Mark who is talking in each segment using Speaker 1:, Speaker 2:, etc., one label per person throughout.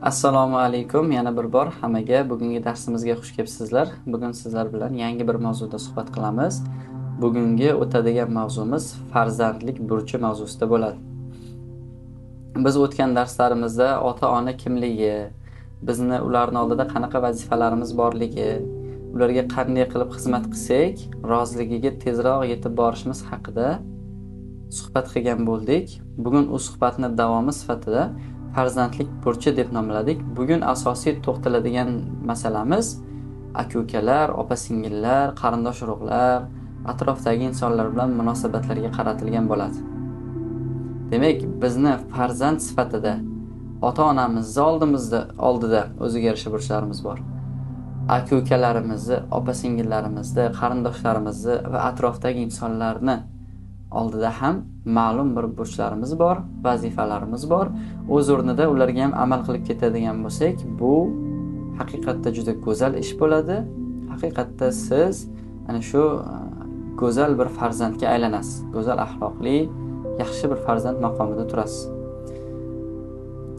Speaker 1: Assalomu alaykum. Yana bir bor hammaga bugungi darsimizga xush kelibsizlar. Bugun sizlar bilan yangi bir mavzuda suhbat qilamiz. Bugungi o'tadigan mavzumiz farzandlik burchi mavzusida bo'ladi. Biz o'tgan darslarimizda ota-ona kimligi, bizni ularning oldida qanaqa vazifalarimiz borligi, ularga qanday qilib xizmat qilsak, roziligiga tezroq yetib borishimiz haqida suhbat qilgan bo'ldik. Bugun u suhbatning davomi sifatida farzandlik burchi deb nomladik. Bugun asosiy to'xtaladigan masalamiz aka-ukalar, opa-singillar, qarindosh-urug'lar, atrofdagi insonlar bilan munosabatlarga qaratilgan bo'ladi. Demak, bizni farzand sifatida ota-onamizni oldida o'ziga yarasha burchlarimiz bor. Aka-ukalarimizni, opa-singillarimizni, qarindoshlarimizni va atrofdagi insonlarni oldida ham ma'lum bir burchlarimiz bor, vazifalarimiz bor. O'z o'rnida ularga ham amal qilib ketadigan bo'lsak, bu haqiqatda juda go'zal ish bo'ladi. Haqiqatda siz ana shu go'zal bir farzandga aylanasiz. Go'zal axloqli, yaxshi bir farzand maqomida turasiz.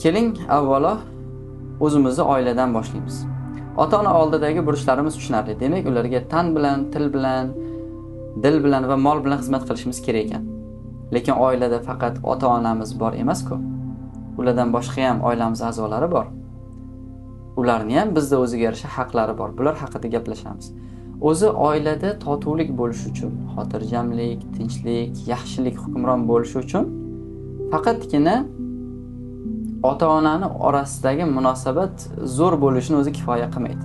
Speaker 1: Keling, avvalo o'zimizni oiladan boshlaymiz. Ota-ona oldidagi burchlarimiz tushunarli. Demak, ularga tan bilan, til bilan, dil bilan va mol bilan xizmat qilishimiz kerak ekan. Lekin oilada faqat ota-onamiz bor emas-ku. Ulardan boshqa ham oilamiz a'zolari bor. Ularning ham bizda o'ziga yarasha haqlari bor. Bular haqida gaplashamiz. O'zi oilada totuvlik bo'lishi uchun, xotirjamlik, tinchlik, yaxshilik hukmron bo'lishi uchun faqatgina ota-onani orasidagi munosabat zo'r bo'lishini o'zi kifoya qilmaydi.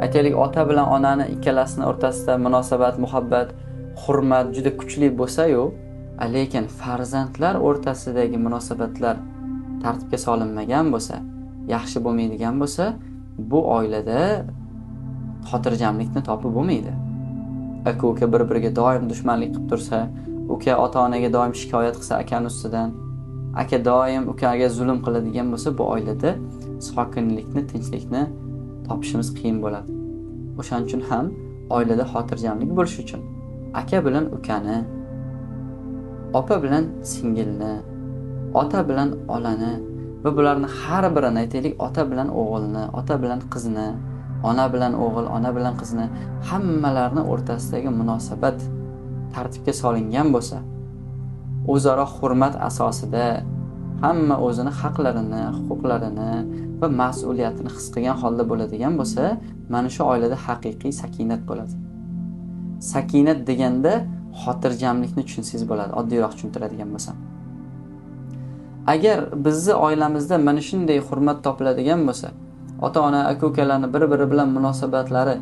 Speaker 1: Aytaylik, ota bilan onani ikkalasini o'rtasida munosabat, muhabbat, hurmat juda kuchli bo'lsa-yu, lekin farzandlar o'rtasidagi munosabatlar tartibga solinmagan bo'lsa, yaxshi bo'lmaydigan bo'lsa, bu oilada xotirjamlikni topib bo'lmaydi. Aka-uka bir-biriga doim dushmanlik qilib tursa, uka ota-onaga doim shikoyat qilsa akani ustidan, aka doim ukaga zulm qiladigan bo'lsa, bu oilada sokinlikni, tinchlikni topishimiz qiyin bo'ladi. O'shaning uchun ham oilada xotirjamlik bo'lishi uchun aka bilan ukani, opa bilan singilni, ota bilan onani va bularning har birini, aytaylik, ota bilan o'g'ilni, ota bilan qizni, ona bilan o'g'il, ona bilan qizni, hammalarning o'rtasidagi munosabat tartibga solingan bo'lsa, o'zaro hurmat asosida hamma o'zini haqlarini, huquqlarini va mas'uliyatini his qilgan holda bo'ladigan bo'lsa, mana shu oilada haqiqiy sakinat bo'ladi. Sakinat deganda xotirjamlikni tushunsangiz bo'ladi, oddiyroq tushuntiradigan bo'lsam. Agar bizni oilamizda mana shunday hurmat topiladigan bo'lsa, ota-ona, aka-ukalarning bir-biri bilan munosabatlari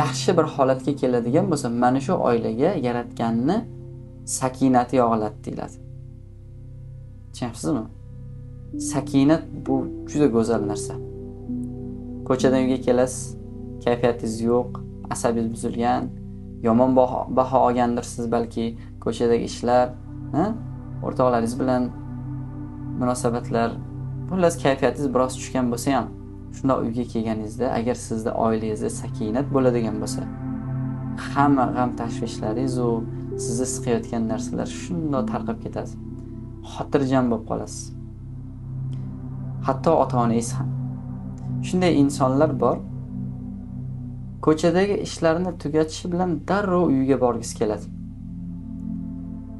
Speaker 1: yaxshi bir holatga keladigan bo'lsa, mana shu oilaga yaratganni sakinati yog'iladi deyiladi. Tushunyapsizmi? Sakinat bu juda go'zal narsa. Ko'chadan uyga kelasiz, kayfiyatingiz yo'q, asabingiz buzilgan, yomon baho olgandirsiz balki, ko'chadagi ishlar, o'rtoqlaringiz bilan munosabatlar, xullas kayfiyatingiz biroz tushgan bo'lsa ham, shunda uyga kelganingizda agar sizda oilangizda sakinat bo'ladigan bo'lsa, hamma g'am tashvishlaringiz u sizni siqayotgan narsalar shunday tarqab ketadi. Xotirjam bo'lib qolasiz. Hatto ota-onangiz ham. Shunday insonlar bor, ko'chadagi ishlarni tugatishi bilan darrov uyiga borgisi keladi.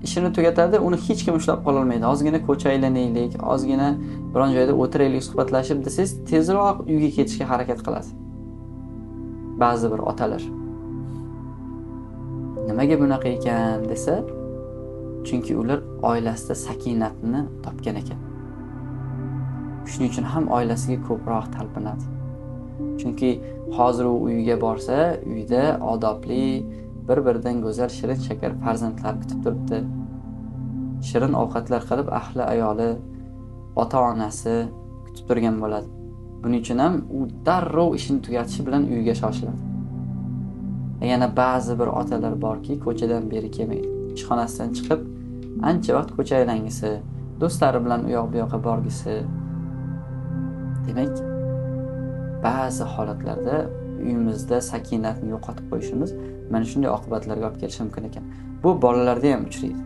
Speaker 1: Ishini tugatadi, uni hech kim ushlab qola olmaydi. Ozgina ko'cha aylanaylik, ozgina biron joyda o'tiraylik, suhbatlashib desangiz, tezroq uyga ketishga harakat qiladi. Ba'zi bir otalar. Nimaga bunaqa ekan desa, chunki ular oilasida sakinatni topgan ekan. Shuning uchun ham oilasiga ko'proq talpinadi. Chunki hozir u uyiga borsa, uyda odobli, bir-biridan go'zal shirin shakar farzandlar kutib turibdi. Shirin ovqatlar qilib ahli ayoli, ota-onasi kutib turgan bo'ladi. Buning uchun ham u darrov ishini tugatishi bilan uyiga shoshiladi. Yana ba'zi bir otalar borki, ko'chadan beri kelmaydi. Ishxonasidan chiqib, ancha vaqt ko'cha aylangisi, do'stlari bilan u yoq bu yoqqa borgisi. Demak, ba'zi holatlarda uyimizda sakinatni yo'qotib qo'yishimiz mana shunday oqibatlarga olib kelishi mumkin ekan. Bu bolalarda ham uchraydi.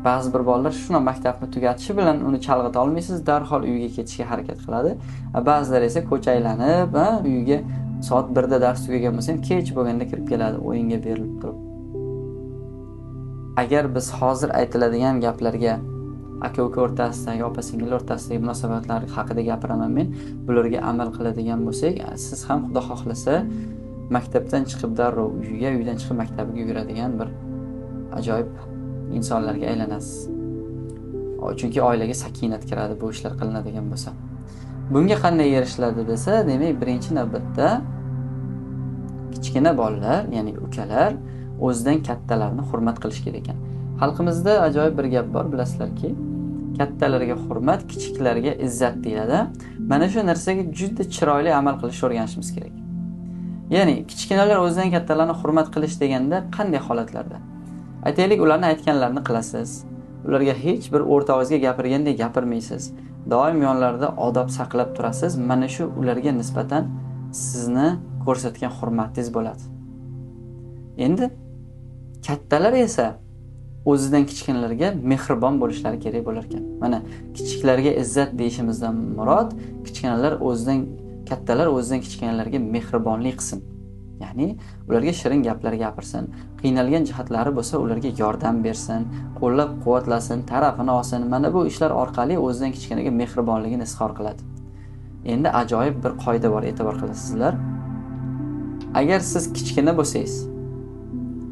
Speaker 1: Ba'zi bir bolalar shuna maktabni tugatishi bilan uni chalg'ita olmaysiz, darhol uyiga ketishga harakat qiladi. Ba'zilar esa ko'cha aylanib, uyiga soat 1da dars tugagan bo'lsa ham kech bo'lganda kirib keladi, o'yinga berilib turib. Agar biz hozir aytiladigan gaplarga, aka-uka o'rtasidagi, opa-singil o'rtasidagi munosabatlar haqida gapiraman men, bularga amal qiladigan bo'lsak, siz ham Xudo xohlasa maktabdan chiqib darrov uyiga, uydan chiqib maktabga yuguradigan bir ajoyib insonlarga aylanasiz. Chunki oilaga sakinat kiradi bu ishlar qilinadigan bo'lsa. Bunga qanday erishiladi desa, demak, birinchi navbatda kichkina bolalar, ya'ni ukalar o'zidan kattalarni hurmat qilish kerak ekan. Xalqimizda ajoyib bir gap bor, bilasizlarki, kattalarga hurmat, kichiklarga izzat deyiladi. Mana shu narsaga juda chiroyli amal qilishni o'rganishimiz kerak. Ya'ni kichkinalar o'zidan kattalarni hurmat qilish deganda qanday holatlarda? Aytaylik, ularni aytganlarini qilasiz. Ularga hech bir o'rta ovozga gapirgandek gapirmaysiz. Doim yonlarida odob saqlab turasiz. Mana shu ularga nisbatan sizni ko'rsatgan hurmatingiz bo'ladi. Endi kattalar esa o'zidan kichkinalarga mehribon bo'lishlari kerak bo'lar ekan. Mana kichiklarga izzat deyishimizdan murod, kattalar o'zidan kichkinalarga mehribonlik qilsin. Ya'ni ularga shirin gaplar gapirsin, qiynalgan jihatlari bo'lsa ularga yordam bersin, qo'llab-quvvatlasin, tarafini olsin. Mana bu ishlar orqali o'zidan kichkinaga mehribonligini izhor qiladi. Endi ajoyib bir qoida bor, e'tibor qilasizlar. Agar siz kichkina bo'lsangiz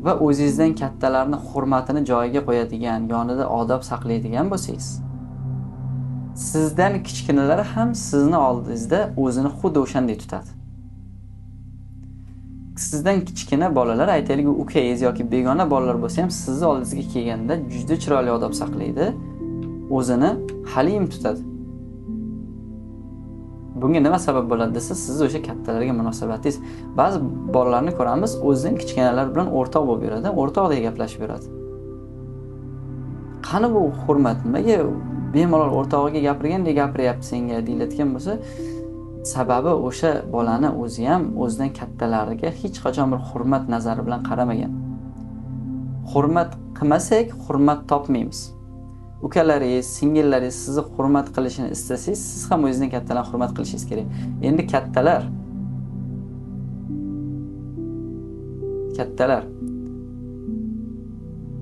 Speaker 1: va o'zingizdan kattalarni hurmatini joyiga qo'yadigan, yonida odob saqlaydigan bo'lsangiz, sizdan kichkinalar ham sizni oldingizda o'zini xuddi o'shanday tutadi. Sizdan kichkina bolalar, aytaylik, ukangiz yoki begona bolalar bo'lsa ham sizni oldingizga kelganda juda chiroyli odob saqlaydi, o'zini halim tutadi. Bunga nima sabab bo'ladi desa, siz o'sha kattalarga munosabatingiz. Ba'zi bolalarni ko'ramiz, o'zidan kichkinalar bilan o'rtoq bo'lib yuradi, o'rtoqdek gaplashib yuradi. Qani bu hurmat? Nimaga bemalol o'rtog'iga gapirgandek gapiryapti senga deyiladigan bo'lsa, sababi o'sha bolani o'zi ham o'zidan kattalariga hech qachon bir hurmat nazari bilan qaramagan. Hurmat qilmasak, hurmat topmaymiz. Ukalaringiz, singillaringiz sizni hurmat qilishini istasangiz, siz ham o'zingizdan kattalarni hurmat qilishingiz kerak. Endi kattalar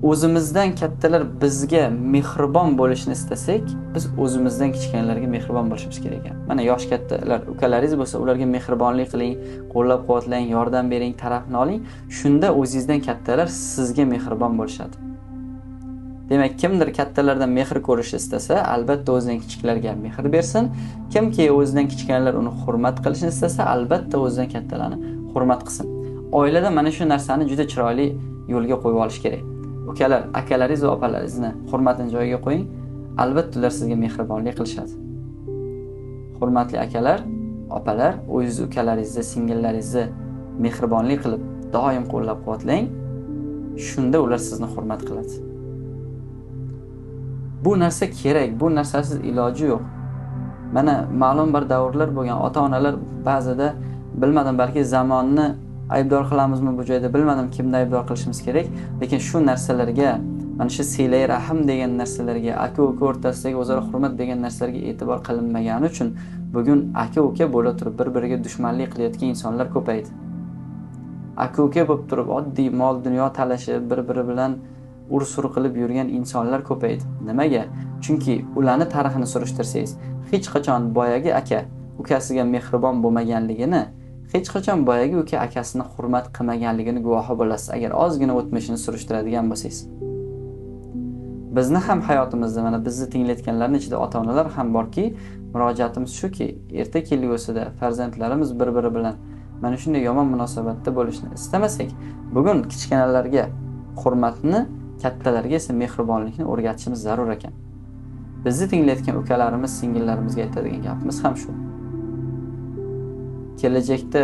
Speaker 1: o'zimizdan kattalar bizga mehribon bo'lishini istasak, biz o'zimizdan kichkinalarga mehribon bo'lishimiz kerak ekan. Mana yosh kattalar, ukalaringiz bo'lsa, ularga mehribonlik qiling, qo'llab-quvvatlang, yordam bering, tarafni oling. Shunda o'zingizdan kattalar sizga mehribon bo'lishadi. Demak, kimdir kattalardan mehr ko'rishni istasa, albatta o'zidan kichiklarga mehr bersin. Kimki o'zidan kichkinalar uni hurmat qilishni istasa, albatta o'zidan kattalarni hurmat qilsin. Oilada mana shu narsani juda chiroyli yo'lga qo'yib olish kerak. Ukalar, akalaringiz va opalaringizni hurmatini joyiga qo'ying, albatta ular sizga mehribonlik qilishadi. Hurmatli akalar, opalar, o'z ukalaringizni, singillaringizni mehribonlik qilib, doim qo'llab-quvvatlang. Shunda ular sizni hurmat qiladi. Bu narsa kerak, bu narsasiz iloji yo'q. Mana ma'lum bir davrlar bo'lgan, ota-onalar ba'zida bilmadim, balki zamonni aybdor qilamizmi bu joyda, bilmadim kimni aybdor qilishimiz kerak, lekin shu narsalarga, mana shu silay rahim degan narsalarga, aka-uka o'rtasidagi o'zaro hurmat degan narsalarga e'tibor qilinmagani uchun bugun aka-uka bo'la turib bir-biriga dushmanlik qilayotgan insonlar ko'paydi. Aka-uka bo'lib turib oddiy mol dunyo talashib, bir-biri bilan ur-sur qilib yurgan insonlar ko'paydi. Nimaga? Chunki ularni tarixini surishtirsangiz, hech qachon boyagi aka ukasiga mehribon bo'lmaganligini, hech qachon boyagi uka akasini hurmat qilmaganligini guvohi bo'lasiz, agar ozgina o'tmishini surishtiradigan bo'lsangiz. Bizni ham hayotimizda, mana bizni tinglayotganlarning ichida ota-onalar ham borki, murojaatimiz shuki, erta kelgusida farzandlarimiz bir-biri bilan mana shunday yomon munosabatda bo'lishni istamasak, bugun kichkinalarga hurmatni, kattalarga esa mehribonlikni o'rgatishimiz zarur ekan. Bizni tinglayotgan ukalarimiz, singillarimizga aytadigan gapimiz ham shu. Kelajakda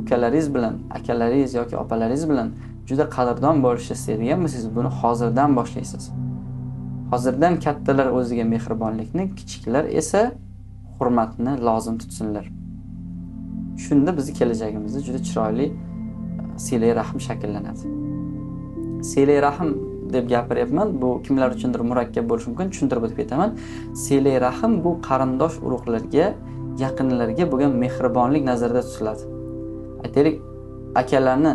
Speaker 1: ukalaringiz bilan, akalaringiz yoki opalaringiz bilan juda qadrdon bo'lishni istaydigan bo'lsangiz, buni hozirdan boshlaysiz. Hozirdan kattalar o'ziga mehribonlikni, kichiklar esa hurmatni lozim tutsinlar. Shunda bizning kelajagimizda juda chiroyli silay rahim shakllanadi. Silay rahim deb gapiryapman. Bu kimlar uchundir murakkab bo'lishi mumkin, tushuntirib o'tib ketaman. Silay rahim bu qarindosh urug'larga, yaqinlarga bo'lgan mehribonlik nazarda tutiladi. Aytaylik, akalarni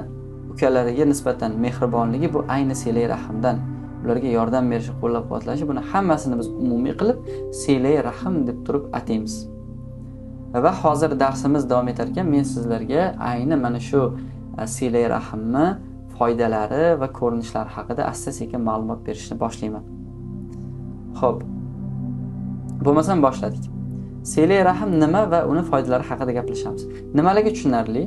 Speaker 1: ukalariga nisbatan mehribonligi bu ayni silay rahimdan. Ularga yordam berishi, qo'llab-quvvatlashi, buni hammasini biz umumiy qilib silay rahim deb turib ataymiz. Va hozir darsimiz davom etar ekan, men sizlarga ayni mana shu silay rahimni foydalari va ko'rinishlari haqida asta-sekin ma'lumot berishni boshlayman. Xo'p. Bo'lmasam boshladik. Silay rahim nima va uni foydalari haqida gaplashamiz. Nimalarga tushunarli?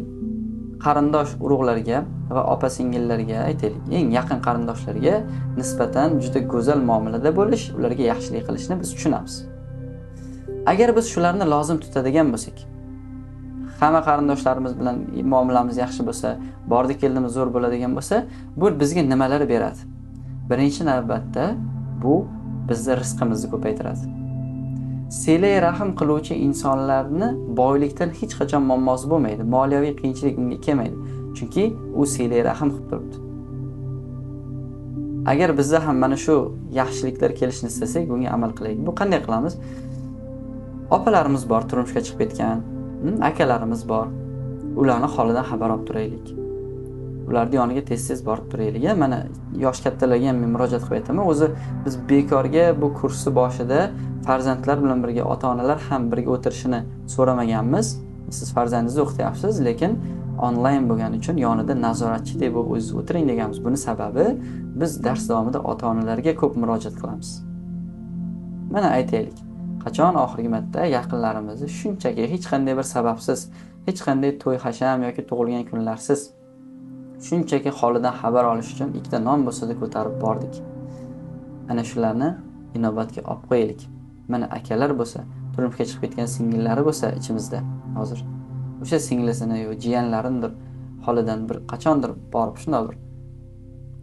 Speaker 1: Qarindosh urug'larga va opa-singillarga, aytaylik, eng yaqin qarindoshlarga nisbatan juda go'zal muomalada bo'lish, ularga yaxshilik qilishni biz tushunamiz. Agar biz shularni lozim tutadigan bo'lsak, hamma qarindoshlarimiz bilan muomalamiz yaxshi bo'lsa, bordi keldimiz zo'r bo'ladigan bo'lsa, bu bizga nimalar beradi? Birinchi navbatda bu bizning rizqimizni ko'paytiradi. Silay rahim qiluvchi insonlarni boylikdan hech qachon muammosi bo'lmaydi. Moliyaviy qiyinchilik unga kelmaydi. Chunki u silay rahim qilib turibdi. Agar bizda ham mana shu yaxshiliklar kelishni istasak, bunga amal qilaylik. Bu qanday qilamiz? Opalarimiz bor, turmushga chiqib ketgan, akalarimiz bor. Ularni holidan xabar olib turaylik. Ularning yoniga tez-tez borib turaylik. Mana yosh kattalarga ham men murojaat qilib aytaman. O'zi biz bekorga bu kursni boshida farzandlar bilan birga ota-onalar ham birga o'tirishini so'ramaganmiz. Siz farzandingizni o'qityapsiz, lekin onlayn bo'lgani uchun yonida nazoratchidek bo'lib o'zingiz o'tiring deganmiz. Buni sababi biz dars davomida ota-onalarga ko'p murojaat qilamiz. Mana aytaylik. Qachon oxirgi marta yaqinlarimizni shunchaki hech qanday bir sababsiz, hech qanday to'y hasham yoki tug'ilgan kunlarsiz shunchaki holidan xabar olish uchun ikkita non bo'lsa-da ko'tarib bordik. Ana shularni inobatga olib qo'yaylik. Mana akalar bo'lsa, turmushga chiqib ketgan singillari bo'lsa ichimizda hozir. O'sha singlisini yo jiyanlarindir holidan bir qachondir borib shunday bir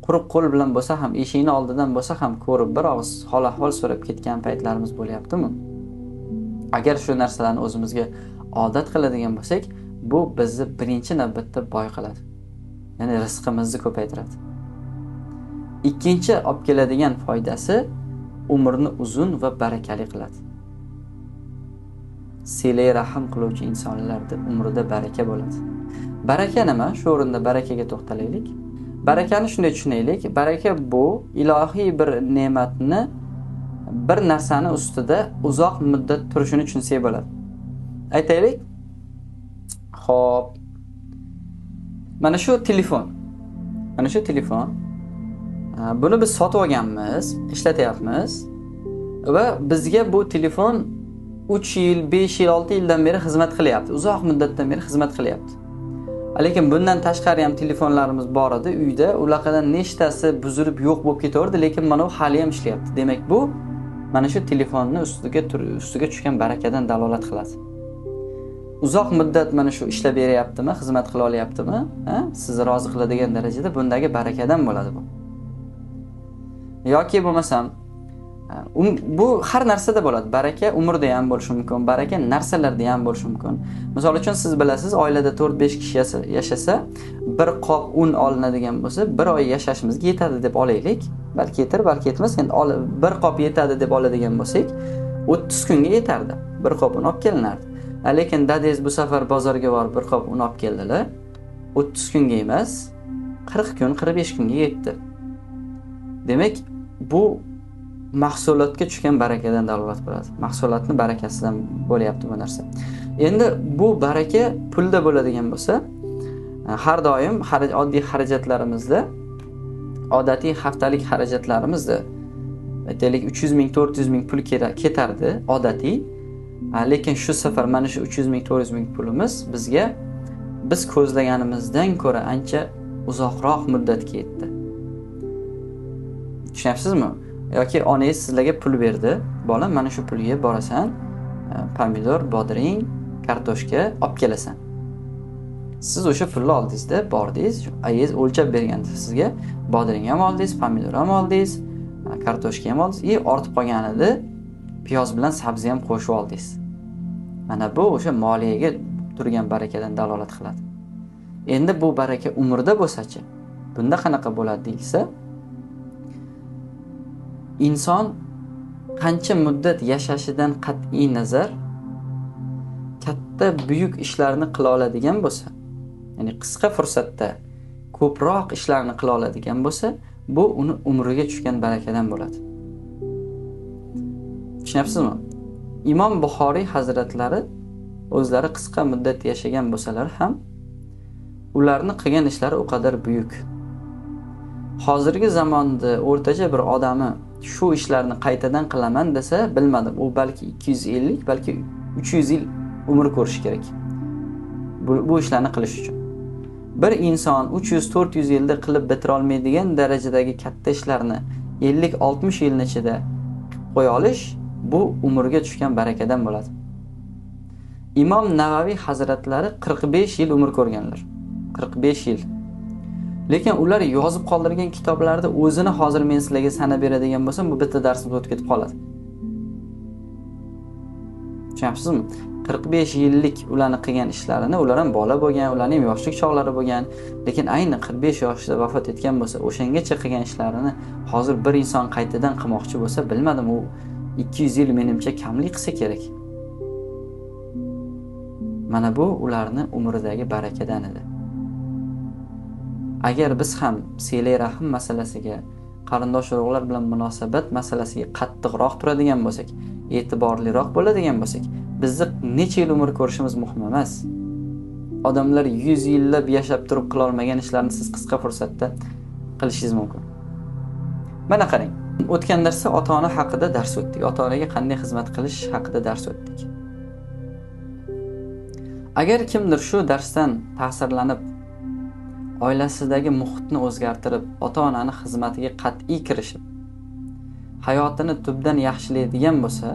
Speaker 1: quruq qo'l bilan bo'lsa ham, eshikni oldidan bo'lsa ham ko'rib bir og'iz hol-ahvol so'rab ketgan paytlarimiz bo'lyaptimi? Agar shu narsalarni o'zimizga odat qiladigan bo'lsak, bu bizni birinchi navbatda boy qiladi. Ya'ni rizqimizni ko'paytiradi. Ikkinchi olib keladigan foydasi umrni uzun va barakali qiladi. Silay rahim qiluvchi insonlarda umrida baraka bo'ladi. Baraka nima? Shu o'rinda barakaga to'xtalaylik. Barakani shunday tushunaylik. Baraka bu ilohiy bir ne'matni bir narsani ustida uzoq muddat turishini tushunsak bo'ladi. Aytaylik. Xo'p. Mana shu telefon. Mana shu telefon. Buni biz sotib olganmiz, ishlatyapmiz va bizga bu telefon 3 yil, 5 yil, 6 yildan beri xizmat qilyapti. Uzoq muddatdan beri xizmat qilyapti. Lekin bundan tashqari ham telefonlarimiz bor edi uyda. Ulardan nechtasi buzilib yo'q bo'lib ketaverdi, lekin mana u hali ham ishlayapti. Demak, bu mana shu telefonning ustiga tushgan barakadan dalolat qiladi. Uzoq muddat mana shu ishlab beryaptimi, xizmat qila olyaptimi? Sizni rozi qiladigan darajada bundagi barakadan bo'ladi bu. Yoki bo'lmasam, bu har narsada bo'ladi. Baraka umrda ham bo'lishi mumkin, baraka narsalarda ham bo'lishi mumkin. Misol uchun siz bilasiz, oilada 4-5 kishi yashasa, bir qop un olinadigan bo'lsa, bir oy yashashimizga yetadi deb olaylik. Balki yetar, balki yetmas. Endi bir qop yetadi deb oladigan bo'lsak, 30 kunga yetardi. Bir qop un olib kelinardi. Lekin dadangiz bu safar bozorga borib bir qop un olib keldilar. 30 kunga emas, 40 kun, 45 kunga yetdi. Demak, bu mahsulotga tushgan barakadan dalolat bo'ladi. Mahsulotning barakasidan bo'lyapti bu narsa. Endi bu baraka pulda bo'ladigan bo'lsa, har doim oddiy xarajatlarimizda, odatiy haftalik xarajatlarimizda aytaylik 300 ming, 400 ming pul ketardi odatiy. Lekin shu safar mana shu 300 ming, 400 ming pulimiz bizga biz ko'zlaganimizdan ko'ra ancha uzoqroq muddatga yetdi. Tushunyapsizmi? Yoki onangiz sizlarga pul berdi. Bolam, mana shu pulga borasan, pomidor, bodring, kartoshka olib kelasan. Siz o'sha pulni oldingizda, bordingiz, ayingiz o'lchab berganda sizga bodring ham oldingiz, pomidor ham oldingiz, kartoshka ham oldingiz, ortib qolganida piyoz bilan sabzi ham qo'shib oldingiz. Mana bu o'sha moliyaga turgan barakadan dalolat qiladi. Endi bu baraka umrda bo'lsa-chi, bunda qanaqa bo'ladi deyilsa, inson qancha muddat yashashidan qat'iy nazar katta buyuk ishlarni qila oladigan bo'lsa, ya'ni qisqa fursatda ko'proq ishlarni qila oladigan bo'lsa, bu uni umriga tushgan barakadan bo'ladi. Tushunyapsizmi? Imom Buxoriy hazratlari o'zlari qisqa muddat yashagan bo'lsalar ham, ularni qilgan ishlari o qadar buyuk. Hozirgi zamonda o'rtacha bir odami shu ishlarni qaytadan qilaman desa, bilmadim, u balki 250, balki 300 yil umr ko'rish kerak. Bu ishlarni qilish uchun. Bir inson 300-400 yilda qilib bitira olmaydigan darajadagi katta ishlarni 50-60 yil ichida qo'ya olish, bu umrga tushgan barakadan bo'ladi. Imom Navaviy hazratlari 45 yil umr ko'rganlar. 45 yil. Lekin ular yozib qoldirgan kitoblarda o'zini hozir men sizlarga sanab beradigan bo'lsam, bu bitta darsimiz o'tib ketib qoladi. Tushunyapsizmi? 45 yillik ularni qilgan ishlarini, ular ham bola bo'lgan, ularning yoshlik chog'lari bo'lgan, lekin ayni 45 yoshida vafot etgan bo'lsa, o'shangacha qilgan ishlarini hozir bir inson qaytadan qilmoqchi bo'lsa, bilmadim, u 200 yil menimcha kamlik qilsa kerak. Mana bu ularni umridagi barakadan edi. Agar biz ham silay rahim masalasiga, qarindosh urug'lar bilan munosabat masalasiga qattiqroq turadigan bo'lsak, e'tiborliroq bo'ladigan bo'lsak, bizni necha yil umr ko'rishimiz muhim emas. Odamlar 100 yillab yashab turib qila olmagan ishlarni siz qisqa fursatda qilishingiz mumkin. Mana qarang, o'tgan darsda ota-ona haqida dars o'tdik. Ota-onaga qanday xizmat qilish haqida dars o'tdik. Agar kimdir shu darsdan ta'sirlanib, oilasidagi muhitni o'zgartirib, ota-onani xizmatiga qat'iy kirishib, hayotini tubdan yaxshilaydigan bo'lsa,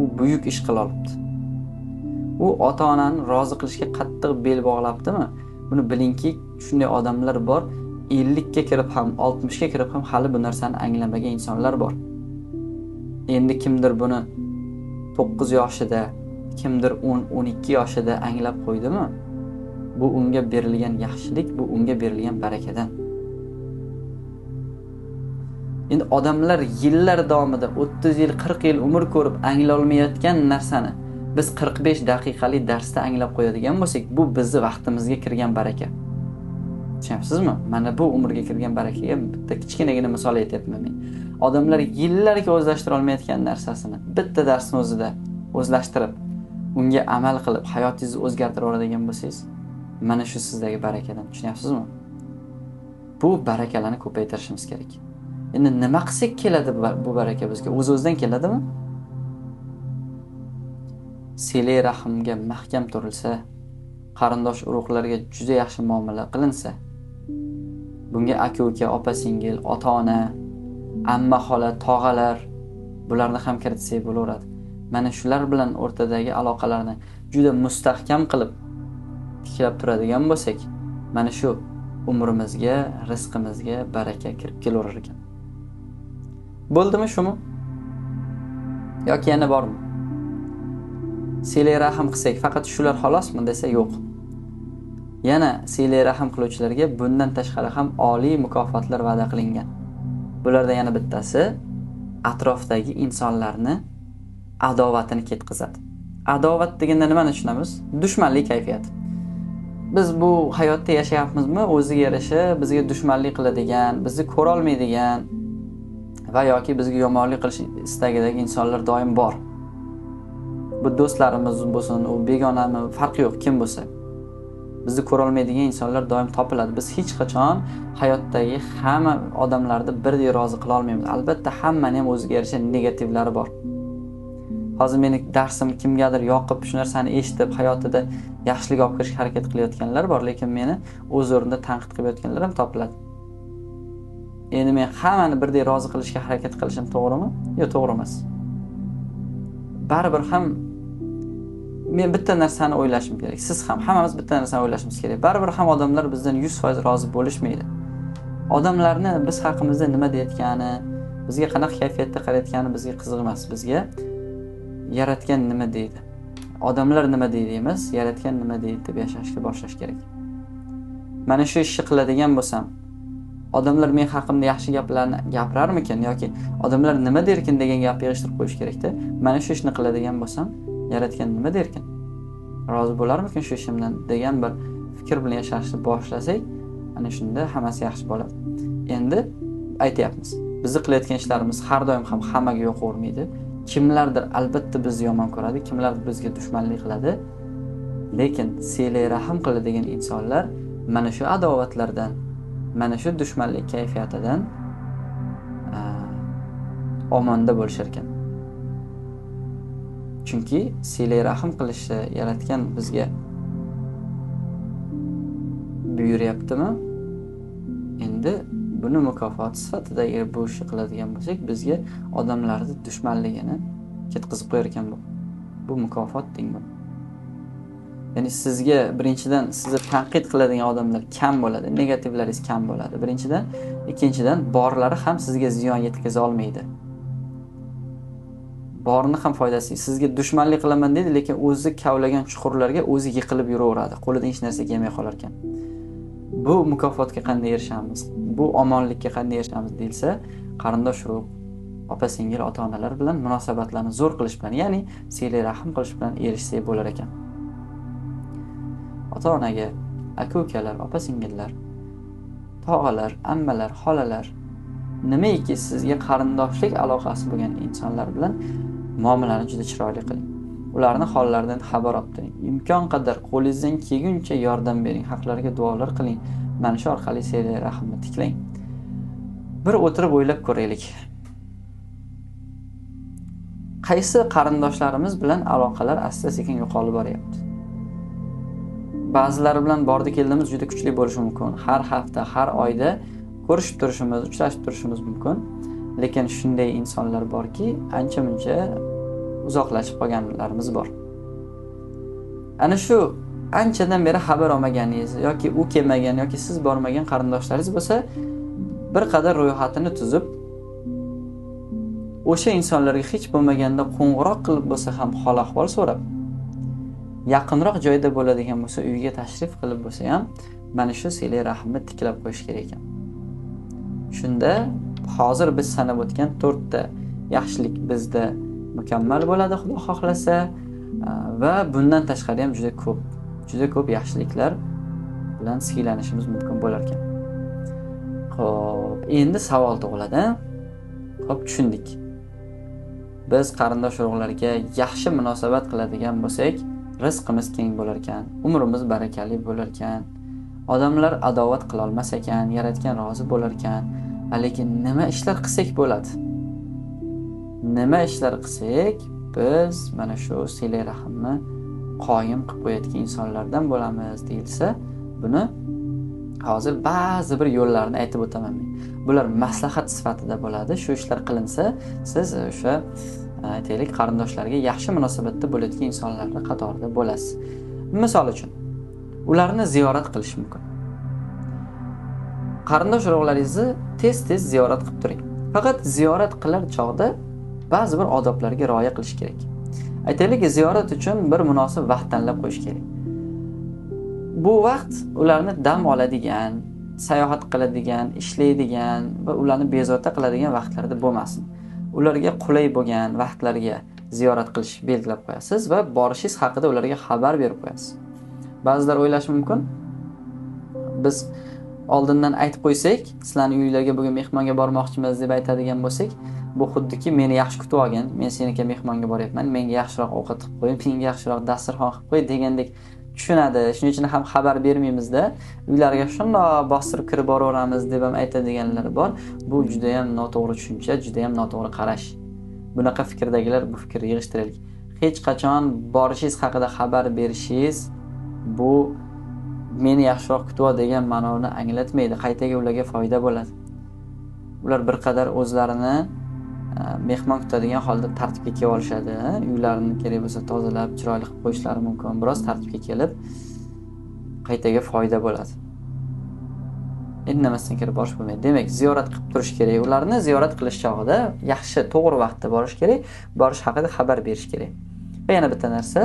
Speaker 1: u buyuk ish qila olibdi. U ota-onani rozi qilishga qattiq bel bog'labdimi? Buni bilingki, shunday odamlar bor, 50 ga kirib ham, 60 ga kirib ham hali bu narsani anglamagan insonlar bor. Endi kimdir buni 9 yoshida, kimdir 10-12 yoshida anglab qo'ydimi? Bu unga berilgan yaxshilik, bu unga berilgan barakadan. Endi odamlar yillar davomida 30 yil, 40 yil umr ko'rib anglay olmayotgan narsani biz 45 daqiqalik darsda anglab qo'yadigan bo'lsak, bu bizning vaqtimizga kirgan baraka. Tushunyapsizmi? Mana bu umrga kirgan barakaga bitta kichkinagina misol aytyapman men. Odamlar yillarga o'zlashtira olmayotgan narsasini bitta darsning o'zida o'zlashtirib, unga amal qilib hayotingizni o'zgartira oladigan bo'lsangiz, mana shu sizdagi barakadan. Tushunyapsizmi? Bu barakalarni ko'paytirishimiz kerak. Endi nima qilsak keladi bu baraka bizga? O'z-o'zidan keladimi? Silay rahimga mahkam turilsa, qarindosh urug'larga juda yaxshi muomala qilinsa, bunga aka-uka, opa-singil, ota-ona, amma xola, tog'alar bularni ham kiritsak bo'laveradi. Mana shular bilan o'rtadagi aloqalarni juda mustahkam qilib tiklab turadigan bo'lsak, mana shu umrimizga, rizqimizga baraka kirib kelaverar ekan. Bo'ldimi shumi? Yoki yana bormi? Silay rahim qilsak faqat shular xolosmi desa yo'q. Yana silay rahim qiluvchilarga bundan tashqari ham oliy mukofotlar va'da qilingan. Bularda yana bittasi atrofdagi insonlarni adovatini ketkazadi. Adovat deganda nimani tushunamiz? Dushmanlik kayfiyati. Biz bu hayotda yashayapmizmi? O'ziga yarasha bizga dushmanlik qiladigan, bizni ko'ra olmaydigan va yoki bizga yomonlik qilish istagidagi insonlar doim bor. Bu do'stlarimiz bo'lsin, u begonami, farqi yo'q kim bo'lsa. Bizni ko'ra olmaydigan insonlar doim topiladi. Biz hech qachon hayotdagi hamma odamlarni birdek rozi qila olmaymiz. Albatta hammaning ham o'ziga yarasha negativlari bor. Hozir meni darsim kimgadir yoqib, shu narsani eshitib, hayotida yaxshilik olib kirishga harakat qilayotganlar bor, lekin meni o'z o'rnida tanqid qilayotganlar ham topiladi. Endi men hammani birdek rozi qilishga harakat qilishim to'g'rimi? Yo'q, to'g'ri emas. Baribir ham men bitta narsani o'ylashim kerak. Siz ham, hammamiz bitta narsani o'ylashimiz kerak. Baribir ham odamlar bizdan 100% rozi bo'lishmaydi. Odamlarni biz haqimizda nima deyotgani, bizga qanaqa kayfiyatda qarayotgani bizga qiziq emas. Bizga yaratgan nima deydi? Odamlar nima deydi emas, yaratgan nima deydi deb yashashga boshlash kerak. Mana shu ishni qiladigan bo'lsam, odamlar men haqimda yaxshi gaplarni gapirarmikin yoki odamlar nima derkin degan gapni yig'ishtirib qo'yish kerakda. Mana shu ishni qiladigan bo'lsam, yaratgan nima derkin? Rozi bo'larmikin shu ishimdan degan bir fikr bilan yashashni boshlasak, ana shunda hammasi yaxshi bo'ladi. Endi aytayapmiz. Bizni qilayotgan ishlarimiz har doim ham hammaga yoqavermaydi. Kimlardir albatta bizni yomon ko'radi, kimlardir bizga dushmanlik qiladi. Lekin silay rahim qiladigan insonlar mana shu adovatlardan, mana shu dushmanlik kayfiyatidan omonda bo'lishar ekan. Chunki silay rahim qilishni yaratgan bizga buyuryaptimi? Endi buni mukofot sifatida agar bu ishni qiladigan bo'lsak, bizga odamlarning dushmanligini ketkazib qo'yar ekan bu. Bu mukofot deng bu. Ya'ni sizga birinchidan sizni tanqid qiladigan odamlar kam bo'ladi, negativlaringiz kam bo'ladi. Birinchidan, ikkinchidan borlari ham sizga ziyon yetkaza olmaydi. Borni ham foydasi. Sizga dushmanlik qilaman deydi, lekin o'zi kavlagan chuqurlarga o'zi yiqilib yuraveradi. Qo'lidan hech narsa kelmay qolar ekan. Bu mukofotga qanday erishamiz? Bu omonlikka qanday erishamiz deyilsa, qarindosh urug', opa-singil, ota-onalar bilan munosabatlarni zo'r qilish bilan, ya'ni silay rahim qilish bilan erishsak bo'lar ekan. Ota-onaga, aka-ukalar, opa-singillar, tog'alar, ammalar, xolalar, nimaiki sizga qarindoshlik aloqasi bo'lgan insonlar bilan muomalani juda chiroyli qiling. Ularni hollaridan xabar olib turing. Imkon qadar qo'lingizdan kelguncha yordam bering, haqlariga duolar qiling. Mana shu orqali silay rahimni tiklang. Bir o'tirib o'ylab ko'raylik. Qaysi qarindoshlarimiz bilan aloqalar asta-sekin yo'qolib boryapti? Ba'zilari bilan bordi-keldimiz juda kuchli bo'lishi mumkin. Har hafta, har oyda ko'rishib turishimiz, uchrashib turishimiz mumkin. Lekin shunday insonlar borki, ancha-muncha uzoqlashib qolganlarimiz bor. Ana shu anchadan beri xabar olmaganingiz yoki u kelmagan yoki siz bormagan qarindoshlaringiz bo'lsa, bir qadar ro'yxatini tuzib, o'sha insonlarga hech bo'lmaganda qo'ng'iroq qilib bo'lsa ham hol-ahvol so'rab, yaqinroq joyda bo'ladigan bo'lsa, uyiga tashrif qilib bo'lsa ham, mana shu silay rahimni tiklab qo'yish kerak ekan. Shunda hozir biz sanab o'tgan 4 ta yaxshilik bizda mukammal bo'ladi, Xudo xohlasa, va bundan tashqari ham juda ko'p yaxshiliklar bilan siylanishimiz mumkin bo'lar ekan. Xo'p, endi savol tug'iladi. Xo'p, tushundik. Biz qarindosh urug'larga yaxshi munosabat qiladigan bo'lsak, rizqimiz keng bo'lar ekan, umrimiz barakali bo'lar ekan, odamlar adovat qila olmas ekan, yaratgan rozi bo'lar ekan. Lekin nima ishlar qilsak bo'ladi? Nima ishlar qilsak biz mana shu silay rahimni qoyim qilib qo'yadigan insonlardan bo'lamiz deyilsa, buni hozir ba'zi bir yo'llarni aytib o'taman men. Bular maslahat sifatida bo'ladi. Shu ishlar qilinsa, siz o'sha aytaylik qarindoshlarga yaxshi munosabatda bo'ladigan insonlarning qatorida bo'lasiz. Misol uchun, ularni ziyorat qilish mumkin. Qarindosh urug'laringizni tez-tez ziyorat qilib turing. Faqat ziyorat qilar chog'da ba'zi bir odoblarga rioya qilish kerak. Aytaylik, ziyorat uchun bir munosib vaqt tanlab qo'yish kerak. Bu vaqt ularni dam oladigan, sayohat qiladigan, ishlaydigan va ularni bezovta qiladigan vaqtlarda bo'lmasin. Ularga qulay bo'lgan vaqtlarga ziyorat qilish belgilab qo'yasiz va borishingiz haqida ularga xabar berib qo'yasiz. Ba'zilar o'ylashi mumkin, biz oldindan aytib qo'ysak, sizlarning uylarga bugun mehmonga bormoqchimiz deb aytadigan bo'lsak, bu xuddiki meni yaxshi kutib olgin, men seniki mehmonga boryapman, menga yaxshiroq ovqat qilib qo'y, menga yaxshiroq dasturxon qilib qo'y degandek tushunadi. Shuning uchun ham xabar bermaymiz-da, uylariga shundoq bostirib kirib boraveramiz deb ham aytadiganlar bor. Bu juda ham noto'g'ri tushuncha, juda ham noto'g'ri qarash. Bunaqa fikrdagilar bu fikrni yig'ishtiraylik. Hech qachon borishingiz haqida xabar berishingiz bu meni yaxshiroq kutib ol degan ma'noni anglatmaydi. Qaytaga ularga foyda bo'ladi. Ular bir qadar o'zlarini mehmon kutadigan holda tartibga kelib olishadi. Uylarini kerak bo'lsa tozalab, chiroyli qilib qo'yishlari mumkin. Biroz tartibga kelib, qaytaga foyda bo'ladi. Indamasdan kirib borish bo'lmaydi. Demak, ziyorat qilib turish kerak. Ularni ziyorat qilish chog'ida yaxshi, to'g'ri vaqtda borish kerak. Borish haqida xabar berish kerak. Va yana bitta narsa,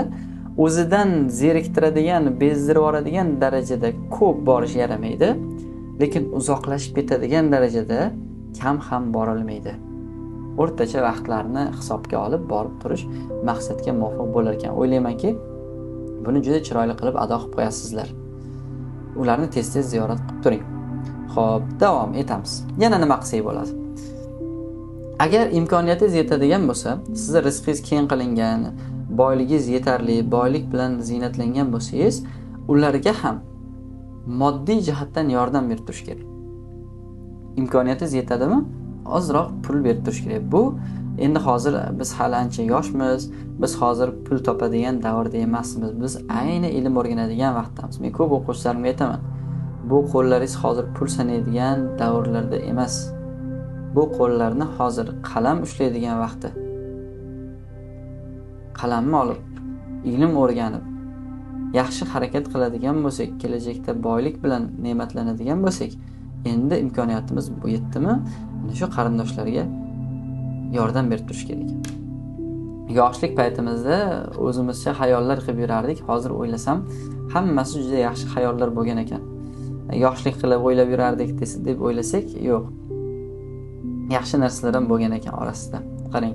Speaker 1: o'zidan zeriktiradigan, bezdirib yuboradigan darajada ko'p borish yaramaydi. lekin uzoqlashib ketadigan darajada kam ham borilmaydi. O'rtacha vaqtlarni hisobga olib borib turish maqsadga muvofiq bo'lar ekan. O'ylaymanki, buni juda chiroyli qilib ado qilib qo'yasizlar. Ularni tez-tez ziyorat qilib turing. Xo'p, davom etamiz. Yana nima qilsak bo'ladi? Agar imkoniyatingiz yetadigan bo'lsa, sizning rizqingiz keng qilingan, boyligingiz yetarli, boylik bilan ziynatlangan bo'lsangiz, ularga ham moddiy jihatdan yordam berib turish kerak. Imkoniyatingiz yetadimi? Ozroq pul berib turish kerak. Bu endi hozir biz hali ancha yoshmiz, biz hozir pul topadigan davrda emasmiz. Biz ayni ilm o'rganadigan vaqtdamiz. Men ko'p o'quvchilarimga aytaman. Bu qo'llaringiz hozir pul sanaydigan davrlarda emas. Bu qo'llarni hozir qalam ushlaydigan vaqti. Qalamni olib, ilm o'rganib, yaxshi harakat qiladigan bo'lsak, kelajakda boylik bilan ne'matlanadigan bo'lsak, endi imkoniyatimiz bu yetdimi? Mana shu qarindoshlarga yordam berib turish kerak. Yoshlik paytimizda o'zimizcha xayollar qilib yurardik. Hozir o'ylasam, hammasi juda yaxshi xayollar bo'lgan ekan. Yoshlik qilib o'ylab yurardik deb o'ylasak, yo'q. Yaxshi narsalar ham bo'lgan ekan orasida. Qarang.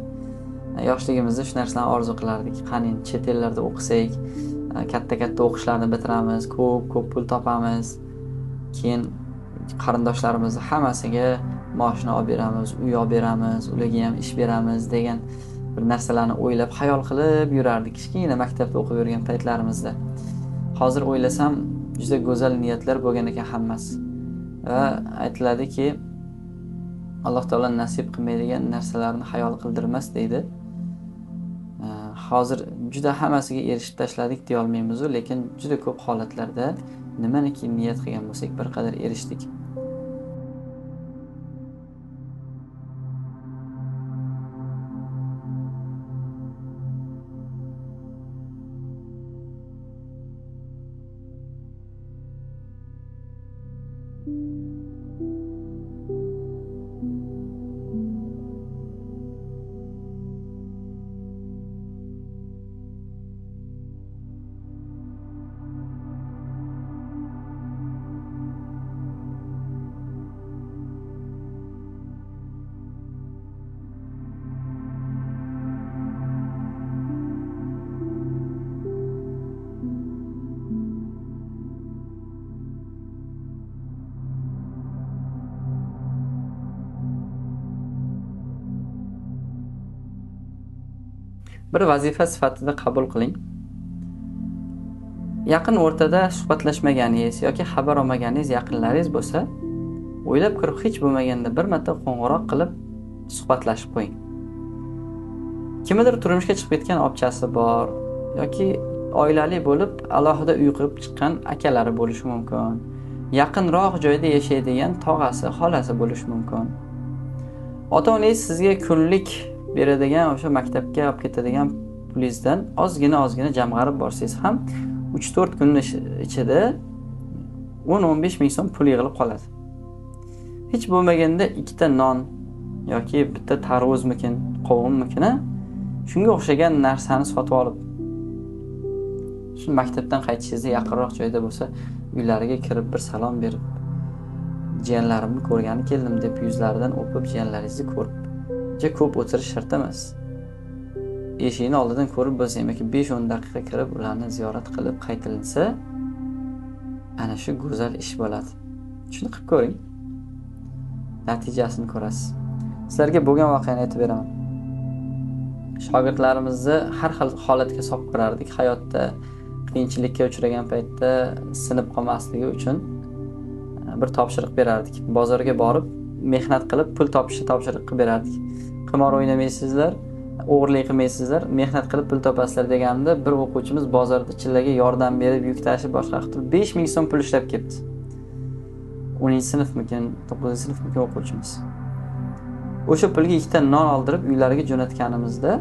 Speaker 1: Yoshligimizda shu narsalarni orzu qilardik. Qani chet ellarda o'qisak, katta-katta o'qishlarni bitiramiz, ko'p pul topamiz. Keyin qarindoshlarimizni hammasiga mashina olib beramiz, uy olib beramiz, ularga ham ish beramiz degan bir narsalarni o'ylab, xayol qilib yurardik kichkina maktabda o'qib yurgan paytlarimizda. Hozir o'ylasam, juda go'zal niyatlar bo'lgan ekan hammasi. Va aytiladiki, Alloh taolo nasib qilmaydigan narsalarni xayol qildirmas deydi. Hozir juda hammasiga erishib tashladik deya olmaymiz, lekin juda ko'p holatlarda nimaniki niyat qilgan bo'lsak, bir qadar erishdik. Bir vazifa sifatida qabul qiling. Yaqin o'rtada suhbatlashmaganingiz yoki xabar olmaganingiz yaqinlaringiz bo'lsa, o'ylab ko'rib hech bo'lmaganda bir marta qo'ng'iroq qilib suhbatlashib qo'ying. Kimdir turmushga chiqib ketgan opchasi bor yoki oilali bo'lib alohida uy qurib chiqqan akalari bo'lishi mumkin. Yaqinroq joyda yashaydigan tog'asi, xolasi bo'lishi mumkin. Ota-onangiz sizga kunlik beradigan o'sha maktabga olib ketadigan pulingizdan ozgina jamg'arib borsangiz ham 3-4 kun ichida 10-15 ming so'm pul yig'ilib qoladi. Hech bo'lmaganda ikkita non yoki bitta tarvuzmikin, qovunmikin, shunga o'xshagan narsani sotib olib, shu maktabdan qaytishingizda yaqinroq joyda bo'lsa, uylariga kirib bir salom berib, jiyanlarimni ko'rgani keldim deb yuzlaridan o'pib, jiyanlaringizni ko'rib, juda ko'p o'tirish shart emas. Eshikni oldidan ko'rib bo'lsa ham 5-10 daqiqa kirib, ularni ziyorat qilib qaytilinsa, ana shu go'zal ish bo'ladi. Shuni qilib ko'ring. Natijasini ko'rasiz. Sizlarga bo'lgan voqeani aytib beraman. Shogirdlarimizni har xil holatga solib ko'rardik. Hayotda qiyinchilikka uchragan paytda sinib qolmasligi uchun bir topshiriq berardik. Bozorga borib, mehnat qilib pul topishni topshiriq qilib berardik. Qimor o'ynamaysizlar, o'g'irlik qilmaysizlar, mehnat qilib pul topasizlar deganimda bir o'quvchimiz bozorda chillaga yordam berib, yuk tashib boshqa qilib 5 ming so'm pul ishlab ketdi. 10-sinfmikin, 9-sinfmikin o'quvchimiz. O'sha pulga ikkita non oldirib uylariga jo'natganimizda,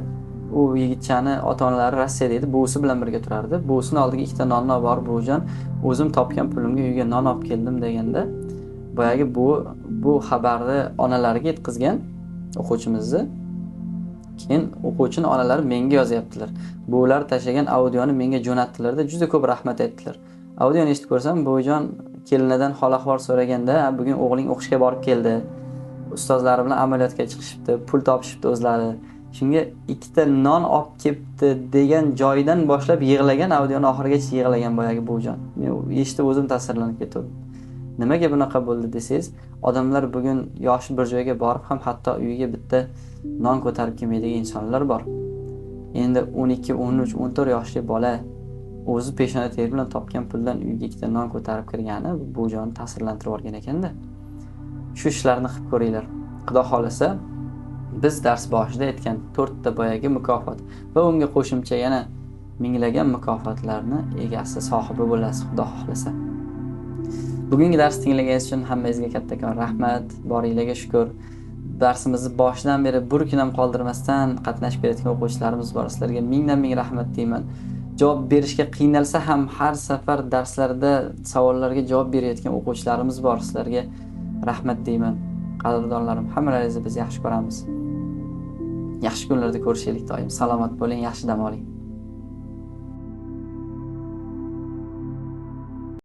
Speaker 1: u yigitchani ota-onalari Rossiyada edi, buvisi bilan birga turardi. Buvisini oldiga ikkita nonni olib borib, "Buvijon, o'zim topgan pulimga uyga non olib keldim" deganda, boyagi bu xabarni onalariga yetkazgan o'quvchimizni. Keyin o'quvchining onalari menga yozyaptilar. Buvilar tashagan audioni menga jo'natdilar-da, juda ko'p rahmat aytdilar. Audioni eshitib ko'rsam, "Buvijon, kelinidan hol ahvol so'raganda, bugun o'g'ling o'qishga borib keldi, ustozlari bilan amaliyotga chiqishibdi, pul topishibdi o'zlari, shunga 2 ta non olib kelibdi degan joydan boshlab yig'lagan, audioni oxirigacha yig'lagan boyagi buvijon. Men eshitib o'zim ta'sirlanib ketdim. Nimaga bunaqa bo'ldi desangiz, odamlar bugun yoshi bir joyga borib ham hatto uyiga bitta non ko'tarib kelmaydigan insonlar bor. Endi 12, 13, 14 yoshli bola o'zi peshona teri bilan topgan puldan uyiga 2 ta non ko'tarib kirgani bu jonni ta'sirlantirib olgan ekanda. Shu ishlarni qilib ko'ringlar. Xudo xolasa biz dars boshida aytgan 4 ta boyagi mukofot va unga qo'shimcha yana minglagan mukofotlarni egasi, sohibi bo'lasiz, Xudo xolasa. Bugungi dars tinglaganingiz uchun hammangizga kattakon rahmat, boringlarga shukr. Darsimizni boshidan beri bir kun ham qoldirmasdan qatnashib kelayotgan o'quvchilarimiz bor. Sizlarga mingdan ming rahmat deyman. Javob berishga qiynalsa ham har safar darslarda savollarga javob berayotgan o'quvchilarimiz bor. Sizlarga rahmat deyman. Qadrdonlarim, hammalaringizni biz yaxshi ko'ramiz. Yaxshi kunlarda ko'rishaylik doim. Salomat bo'ling, yaxshi dam oling.